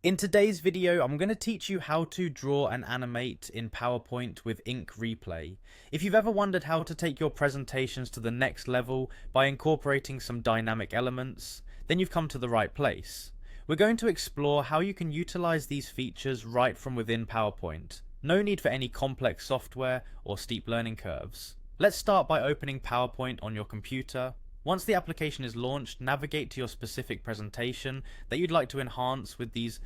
In today's video, I'm going to teach you how to draw and animate in PowerPoint with Ink Replay. If you've ever wondered how to take your presentations to the next level by incorporating some dynamic elements, then you've come to the right place. We're going to explore how you can utilize these features right from within PowerPoint. No need for any complex software or steep learning curves. Let's start by opening PowerPoint on your computer. Once the application is launched, navigate to your specific presentation that you'd like to enhance with these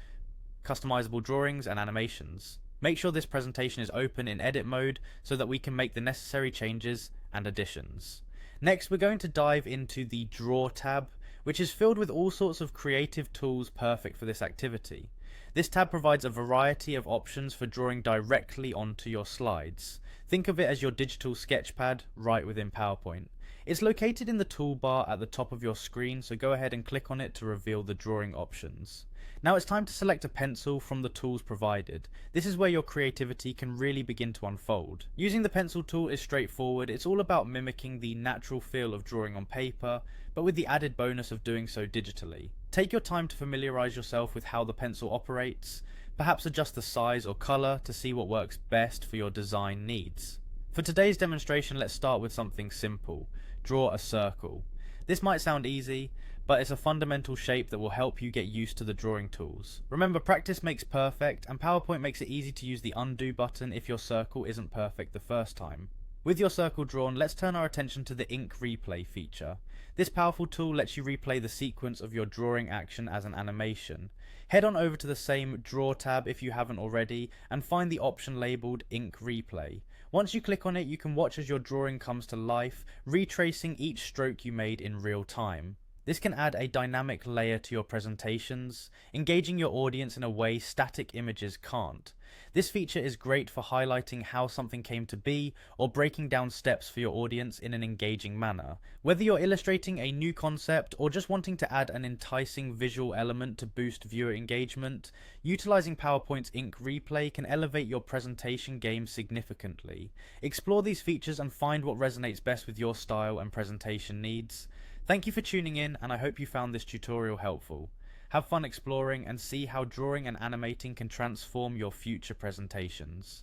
customizable drawings and animations. Make sure this presentation is open in edit mode so that we can make the necessary changes and additions. Next, we're going to dive into the Draw tab, which is filled with all sorts of creative tools perfect for this activity. This tab provides a variety of options for drawing directly onto your slides. Think of it as your digital sketchpad right within PowerPoint. It's located in the toolbar at the top of your screen, so go ahead and click on it to reveal the drawing options. Now it's time to select a pencil from the tools provided. This is where your creativity can really begin to unfold. Using the pencil tool is straightforward. It's all about mimicking the natural feel of drawing on paper, but with the added bonus of doing so digitally. Take your time to familiarize yourself with how the pencil operates. Perhaps adjust the size or color to see what works best for your design needs. For today's demonstration, let's start with something simple. Draw a circle. This might sound easy, but it's a fundamental shape that will help you get used to the drawing tools. Remember, practice makes perfect, and PowerPoint makes it easy to use the undo button if your circle isn't perfect the first time. With your circle drawn, let's turn our attention to the Ink Replay feature. This powerful tool lets you replay the sequence of your drawing action as an animation. Head on over to the same Draw tab if you haven't already, and find the option labelled Ink Replay. Once you click on it, you can watch as your drawing comes to life, retracing each stroke you made in real time. This can add a dynamic layer to your presentations, engaging your audience in a way static images can't. This feature is great for highlighting how something came to be or breaking down steps for your audience in an engaging manner. Whether you're illustrating a new concept or just wanting to add an enticing visual element to boost viewer engagement, utilizing PowerPoint's Ink Replay can elevate your presentation game significantly. Explore these features and find what resonates best with your style and presentation needs. Thank you for tuning in, and I hope you found this tutorial helpful. Have fun exploring and see how drawing and animating can transform your future presentations.